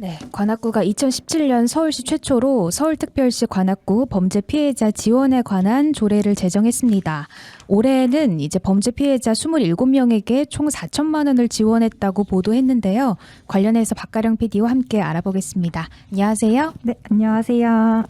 네, 관악구가 2017년 서울시 최초로 서울특별시 관악구 범죄 피해자 지원에 관한 조례를 제정했습니다. 올해는 이제 범죄 피해자 27명에게 총 4천만 원을 지원했다고 보도했는데요. 관련해서 박가령 PD와 함께 알아보겠습니다. 안녕하세요. 네, 안녕하세요.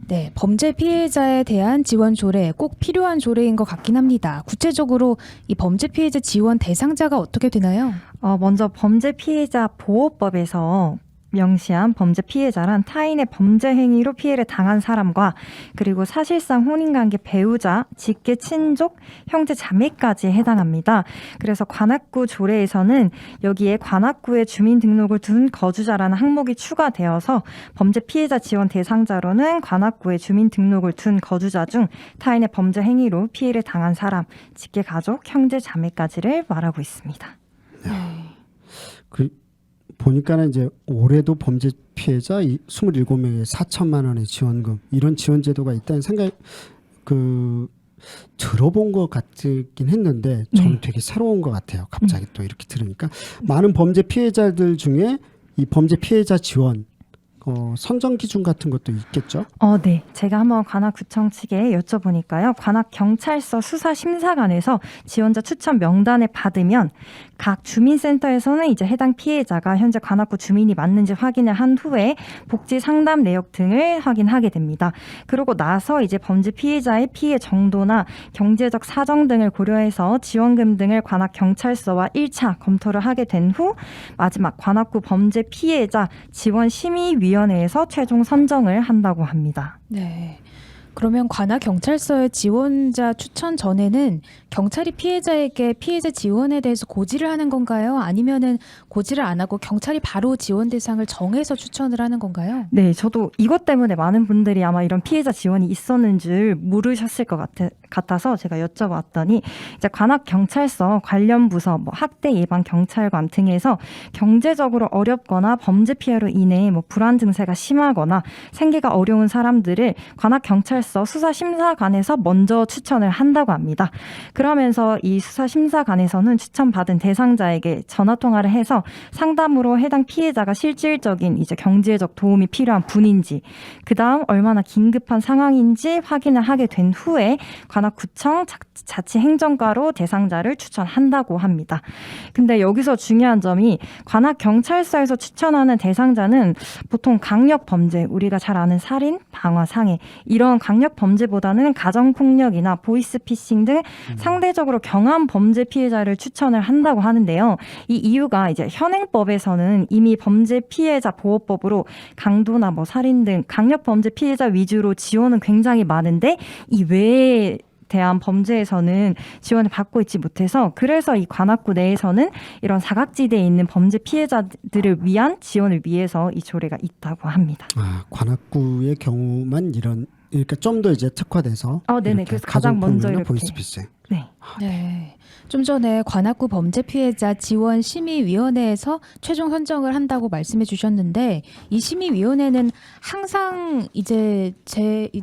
네, 범죄 피해자에 대한 지원 조례 꼭 필요한 조례인 것 같긴 합니다. 구체적으로 이 범죄 피해자 지원 대상자가 어떻게 되나요? 먼저 범죄 피해자 보호법에서 명시한 범죄 피해자란 타인의 범죄 행위로 피해를 당한 사람과 그리고 사실상 혼인관계 배우자, 직계 친족, 형제 자매까지 해당합니다. 그래서 관악구 조례에서는 여기에 관악구에 주민등록을 둔 거주자라는 항목이 추가되어서 범죄 피해자 지원 대상자로는 관악구에 주민등록을 둔 거주자 중 타인의 범죄 행위로 피해를 당한 사람, 직계 가족, 형제 자매까지를 말하고 있습니다. 보니까는 이제 올해도 범죄 피해자 27명에 4천만 원의 지원금 이런 지원 제도가 있다는 생각 들어본 것 같긴 했는데 저는 되게 새로운 것 같아요. 갑자기 또 이렇게 들으니까 많은 범죄 피해자들 중에 이 범죄 피해자 지원 선정 기준 같은 것도 있겠죠? 네. 제가 한번 관악구청 측에 여쭤보니까요. 관악경찰서 수사심사관에서 지원자 추천 명단을 받으면 각 주민센터에서는 이제 해당 피해자가 현재 관악구 주민이 맞는지 확인을 한 후에 복지 상담 내역 등을 확인하게 됩니다. 그러고 나서 이제 범죄 피해자의 피해 정도나 경제적 사정 등을 고려해서 지원금 등을 관악경찰서와 1차 검토를 하게 된 후 마지막 관악구 범죄 피해자 지원심의위원회에서 최종 선정을 한다고 합니다. 네. 그러면 관악 경찰서의 지원자 추천 전에는 경찰이 피해자에게 피해자 지원에 대해서 고지를 하는 건가요? 아니면은 고지를 안 하고 경찰이 바로 지원 대상을 정해서 추천을 하는 건가요? 네, 저도 이것 때문에 많은 분들이 아마 이런 피해자 지원이 있었는 줄 모르셨을 것 같아서 제가 여쭤봤더니 이제 관악경찰서 관련 부서, 학대 예방 경찰관 등에서 경제적으로 어렵거나 범죄 피해로 인해 불안 증세가 심하거나 생계가 어려운 사람들을 관악경찰서 수사심사관에서 먼저 추천을 한다고 합니다. 그러면서 이 수사심사관에서는 추천받은 대상자에게 전화통화를 해서 상담으로 해당 피해자가 실질적인 이제 경제적 도움이 필요한 분인지, 그 다음 얼마나 긴급한 상황인지 확인을 하게 된 후에 관악구청 자치행정과로 대상자를 추천한다고 합니다. 근데 여기서 중요한 점이 관악경찰서에서 추천하는 대상자는 보통 강력범죄, 우리가 잘 아는 살인, 방화, 상해 이런 강력범죄보다는 가정폭력이나 보이스피싱 등 상대적으로 경한 범죄 피해자를 추천을 한다고 하는데요. 이 이유가 이제 현행법에서는 이미 범죄 피해자 보호법으로 강도나 살인 등 강력범죄 피해자 위주로 지원은 굉장히 많은데 이 외에 대한 범죄에서는 지원을 받고 있지 못해서 그래서 이 관악구 내에서는 이런 사각지대에 있는 범죄 피해자들을 위한 지원을 위해서 이 조례가 있다고 합니다. 관악구의 경우만 그러니까 좀 더 이제 특화돼서 네네. 그래서 가장 먼저 이렇게 보이스피싱. 네. 좀 전에 관악구 범죄 피해자 지원 심의위원회에서 최종 선정을 한다고 말씀해 주셨는데 이 심의위원회는 항상 이제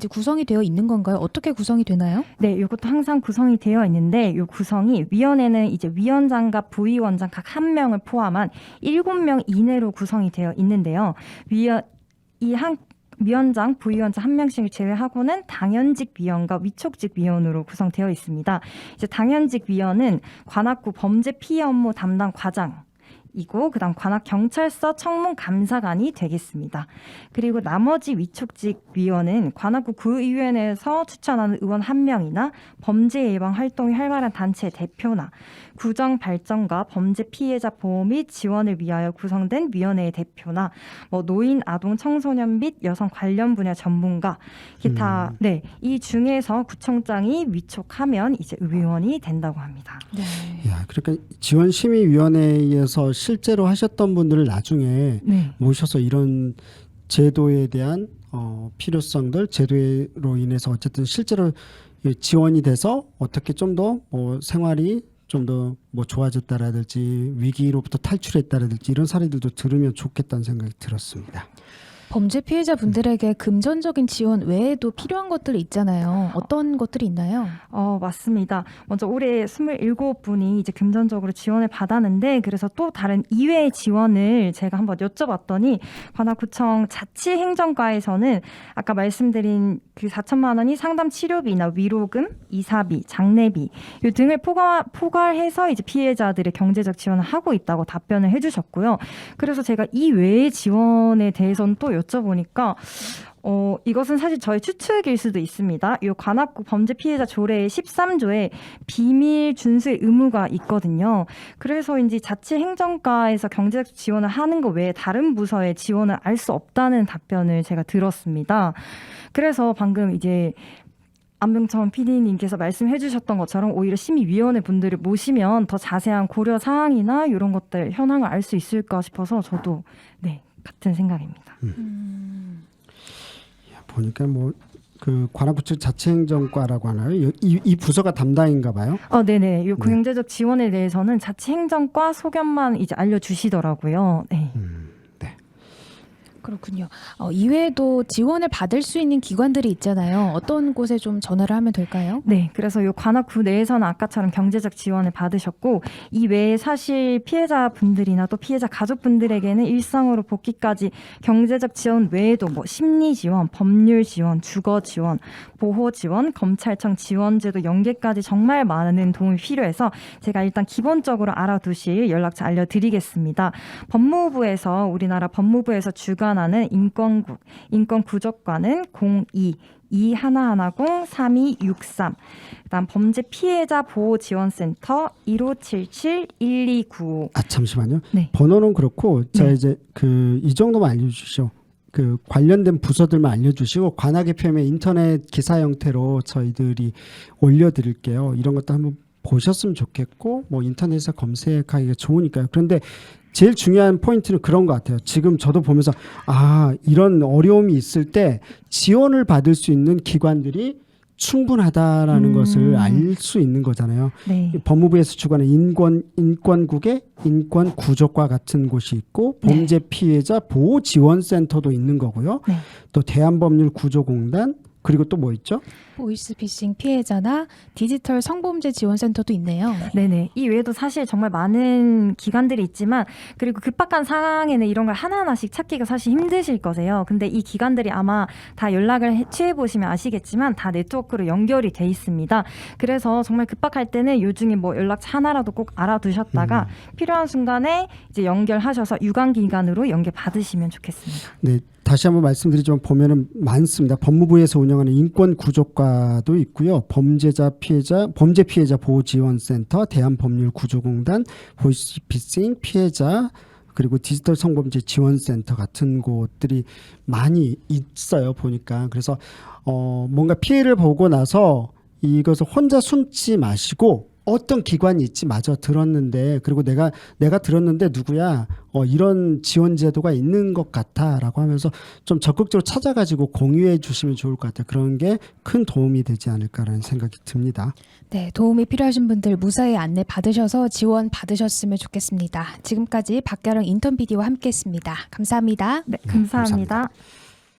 구성이 되어 있는 건가요? 어떻게 구성이 되나요? 네, 이것도 항상 구성이 되어 있는데 이 구성이 위원회는 이제 위원장과 부위원장 각 한 명을 포함한 7명 이내로 구성이 되어 있는데요. 위원장, 부위원장 한 명씩을 제외하고는 당연직 위원과 위촉직 위원으로 구성되어 있습니다. 이제 당연직 위원은 관악구 범죄 피해 업무 담당 과장이고 그다음 관악경찰서 청문감사관이 되겠습니다. 그리고 나머지 위촉직 위원은 관악구 구의원에서 추천하는 의원 한 명이나 범죄 예방 활동이 활발한 단체 대표나 구정 발전과 범죄 피해자 보호 및 지원을 위하여 구성된 위원회의 대표나 노인, 아동, 청소년 및 여성 관련 분야 전문가 기타 이 중에서 구청장이 위촉하면 이제 의원이 된다고 합니다. 네. 그러니까 지원심의위원회에서 실제로 하셨던 분들을 나중에 모셔서 이런 제도에 대한 필요성들, 제도로 인해서 어쨌든 실제로 지원이 돼서 어떻게 좀 더 생활이 좀 더 좋아졌다라든지 위기로부터 탈출했다라든지 이런 사례들도 들으면 좋겠다는 생각이 들었습니다. 범죄 피해자분들에게 금전적인 지원 외에도 필요한 것들이 있잖아요. 어떤 것들이 있나요? 맞습니다. 먼저 올해 27분이 이제 금전적으로 지원을 받았는데 그래서 또 다른 이외의 지원을 제가 한번 여쭤봤더니 관악구청 자치행정과에서는 아까 말씀드린 그 4천만 원이 상담 치료비나 위로금, 이사비, 장례비 이 등을 포괄해서 이제 피해자들의 경제적 지원을 하고 있다고 답변을 해주셨고요. 그래서 제가 이 외의 지원에 대해서는 또 여쭤보니까 이것은 사실 저의 추측일 수도 있습니다. 이 관악구 범죄 피해자 조례의 13조에 비밀 준수의 의무가 있거든요. 그래서인지 자치행정과에서 경제적 지원을 하는 것 외에 다른 부서의 지원을 알 수 없다는 답변을 제가 들었습니다. 그래서 방금 이제 안병천 PD님께서 말씀해 주셨던 것처럼 오히려 심의위원회 분들을 모시면 더 자세한 고려 사항이나 이런 것들 현황을 알 수 있을까 싶어서 저도 네 같은 생각입니다. 보니까 뭐 그 관악구청 자치행정과라고 하나요? 이 부서가 담당인가 봐요. 네네. 이 경제적 지원에 대해서는 자치행정과 소견만 이제 알려주시더라고요. 네. 그렇군요. 이외에도 지원을 받을 수 있는 기관들이 있잖아요. 어떤 곳에 좀 전화를 하면 될까요? 네, 그래서 이 관악구 내에서는 아까처럼 경제적 지원을 받으셨고 이 외에 사실 피해자분들이나 또 피해자 가족분들에게는 일상으로 복귀까지 경제적 지원 외에도 뭐 심리 지원, 법률 지원, 주거 지원, 보호 지원, 검찰청 지원제도 연계까지 정말 많은 도움이 필요해서 제가 일단 기본적으로 알아두실 연락처 알려드리겠습니다. 우리나라 법무부에서 주관하는 인권국, 인권구조과는 02-2110-3263 그다음 범죄 피해자 보호지원센터 1577-1295 잠시만요. 네. 번호는 그렇고 자 네. 이제 이 정도만 알려주시죠. 그 관련된 부서들만 알려주시고 관악의 표면 인터넷 기사 형태로 저희들이 올려드릴게요. 이런 것도 한번 보셨으면 좋겠고 뭐 인터넷에서 검색하기가 좋으니까요. 그런데 제일 중요한 포인트는 그런 것 같아요. 지금 저도 보면서 이런 어려움이 있을 때 지원을 받을 수 있는 기관들이 충분하다라는 것을 알 수 있는 거잖아요. 네. 법무부에서 주관하는 인권국의 인권구조과 같은 곳이 있고 범죄 피해자 보호지원센터도 있는 거고요. 네. 또 대한법률구조공단 그리고 또 뭐 있죠? 보이스피싱 피해자나 디지털 성범죄 지원센터도 있네요. 네네. 이 외에도 사실 정말 많은 기관들이 있지만 그리고 급박한 상황에는 이런 걸 하나하나씩 찾기가 사실 힘드실 거세요. 근데 이 기관들이 아마 다 연락을 취해보시면 아시겠지만 다 네트워크로 연결이 돼 있습니다. 그래서 정말 급박할 때는 요 중에 뭐 연락처 하나라도 꼭 알아두셨다가 필요한 순간에 이제 연결하셔서 유관기관으로 연결 받으시면 좋겠습니다. 네. 다시 한번 말씀드리지만 보면은 많습니다. 법무부에서 운영하는 인권구조과도 있고요. 범죄 피해자 보호지원센터, 대한법률구조공단, 보이스피싱 피해자 그리고 디지털 성범죄 지원센터 같은 곳들이 많이 있어요. 보니까 그래서 뭔가 피해를 보고 나서 이것을 혼자 숨지 마시고 어떤 기관이 있지 마저 들었는데 그리고 내가 들었는데 누구야 이런 지원 제도가 있는 것 같아라고 하면서 좀 적극적으로 찾아가지고 공유해 주시면 좋을 것 같아요. 그런 게 큰 도움이 되지 않을까라는 생각이 듭니다. 네, 도움이 필요하신 분들 무사히 안내 받으셔서 지원 받으셨으면 좋겠습니다. 지금까지 박가령 인턴 PD와 함께했습니다. 감사합니다. 네, 감사합니다. 감사합니다.